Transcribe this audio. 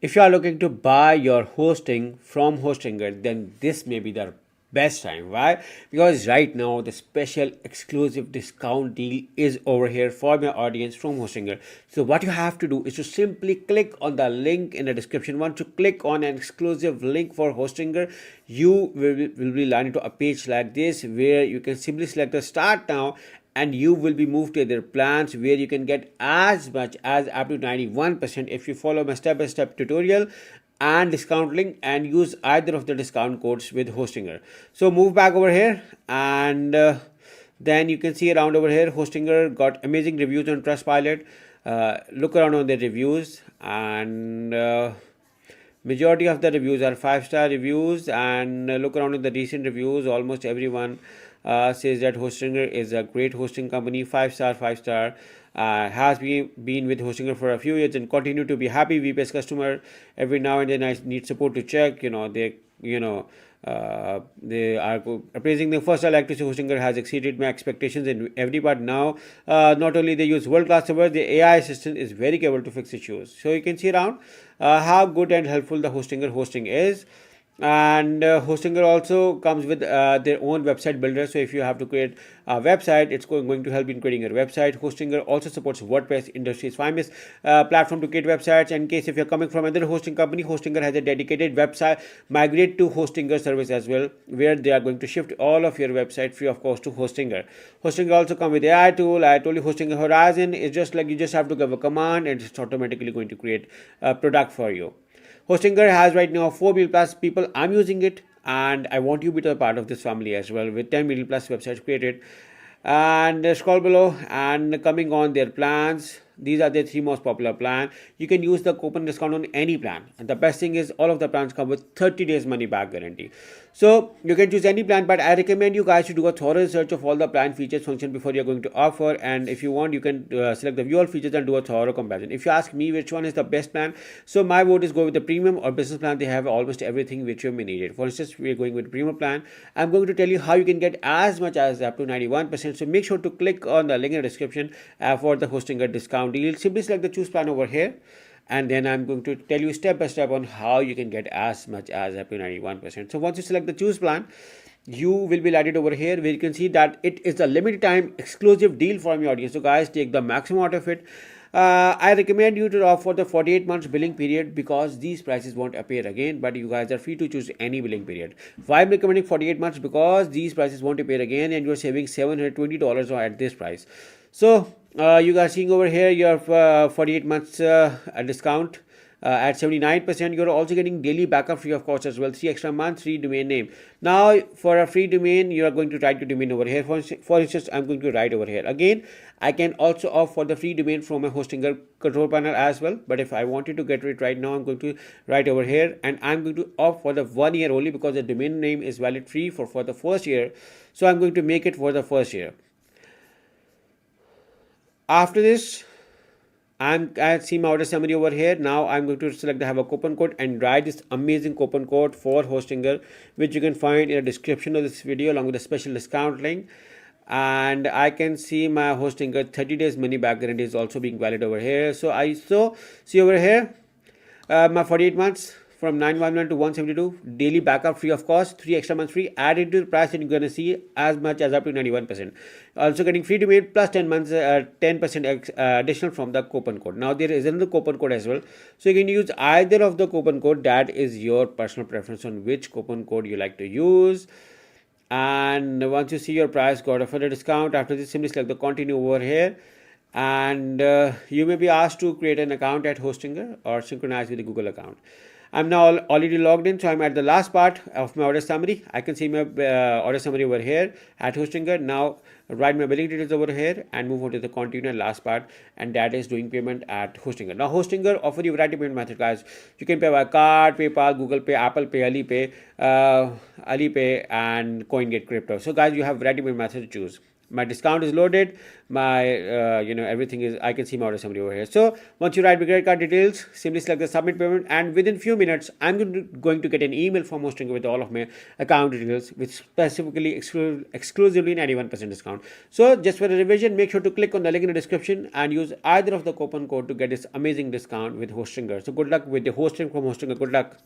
If you are looking to buy your hosting from Hostinger, then this may be the best time. Why? Because right now the special exclusive discount deal is over here for my audience from Hostinger. So what you have to do is to simply click on the link in the description. Once you click on an exclusive link for Hostinger, you will be landed to a page like this where you can simply select the start now, and you will be moved to their plans where you can get as much as up to 91% if you follow my step-by-step tutorial and discount link and use either of the discount codes with Hostinger. So move back over here, and then you can see around over here Hostinger got amazing reviews on Trustpilot. Look around on the reviews, and majority of the reviews are 5-star reviews. And look around at the recent reviews, almost everyone says that Hostinger is a great hosting company. 5-star, 5-star. Has been with Hostinger for a few years and continue to be happy VPS customer. Every now and then I need support to check. They are appraising them. First, I like to say Hostinger has exceeded my expectations in every part. Now, not only they use world-class servers, the AI assistant is very capable to fix issues. So you can see around how good and helpful the Hostinger hosting is. And Hostinger also comes with their own website builder. So if you have to create a website, it's going to help in creating your website. Hostinger also supports WordPress, industry's famous platform to create websites. In case if you're coming from another hosting company, Hostinger has a dedicated website migrate to Hostinger service as well, where they are going to shift all of your website free of cost to Hostinger. Hostinger also come with AI tool. I told you Hostinger Horizon is just like you just have to give a command and it's automatically going to create a product for you. Hostinger has right now 4 million plus people. I'm using it, and I want you to be a part of this family as well with 10 million plus websites created. And scroll below and coming on their plans. These are the 3 most popular plan. You can use the coupon discount on any plan, and the best thing is all of the plans come with 30 days money back guarantee. So you can choose any plan, but I recommend you guys to do a thorough research of all the plan features function before you're going to offer. And if you want, you can select the view all features and do a thorough comparison. If you ask me which one is the best plan, so my vote is go with the premium or business plan. They have almost everything which you may need it. For instance, we're going with the premium plan. I'm going to tell you how you can get as much as up to 91%. So make sure to click on the link in the description for the Hostinger discount deal. Simply select the choose plan over here, and then I'm going to tell you step by step on how you can get as much as up to 91%. So once you select the choose plan, you will be added over here where you can see that it is a limited time exclusive deal for my audience. So guys, take the maximum out of it. I recommend you to opt for the 48 months billing period because these prices won't appear again, but you guys are free to choose any billing period. Why I'm recommending 48 months? Because these prices won't appear again and you're saving $720 at this price. So you guys seeing over here your 48 months discount at 79%. You're also getting daily backup free of cost as well. 3 extra months, free domain name. Now for a free domain, you are going to write your domain over here. For instance, I'm going to write over here. Again, I can also opt for the free domain from a Hostinger control panel as well. But if I wanted to get it right now, I'm going to write over here, and I'm going to opt for the 1 year only because the domain name is valid free for the first year. So I'm going to make it for the first year. After this, I see my order summary over here. Now I'm going to select the have a coupon code and write this amazing coupon code for Hostinger, which you can find in the description of this video along with a special discount link. And I can see my Hostinger 30 days money back guarantee is also being valid over here. So I see over here my 48 months from 911 to 172 daily backup free of cost, 3 extra months free added to the price, and you're gonna see as much as up to 91%. Also getting free domain plus 10 months 10% additional from the coupon code. Now there is another coupon code as well, so you can use either of the coupon code. That is your personal preference on which coupon code you like to use. And once you see your price got a further discount, after this simply select the continue over here, and you may be asked to create an account at Hostinger or synchronize with the Google account. I'm now already logged in, so I'm at the last part of my order summary. I can see my order summary over here at Hostinger. Now write my billing details over here and move on to the continue and last part, and that is doing payment at Hostinger. Now Hostinger offer you variety of payment methods, guys. You can pay by card, PayPal, Google Pay, Apple Pay, Alipay, and CoinGate Crypto. So guys, you have variety of payment methods to choose. my discount is loaded, my everything is, I can see my order summary over here. So once you write the credit card details, simply select the submit payment, and within few minutes I'm going to get an email from Hostinger with all of my account details, which specifically exclusively 91% discount. So just for the revision, make sure to click on the link in the description and use either of the coupon code to get this amazing discount with Hostinger. So good luck with the hosting from Hostinger. Good luck.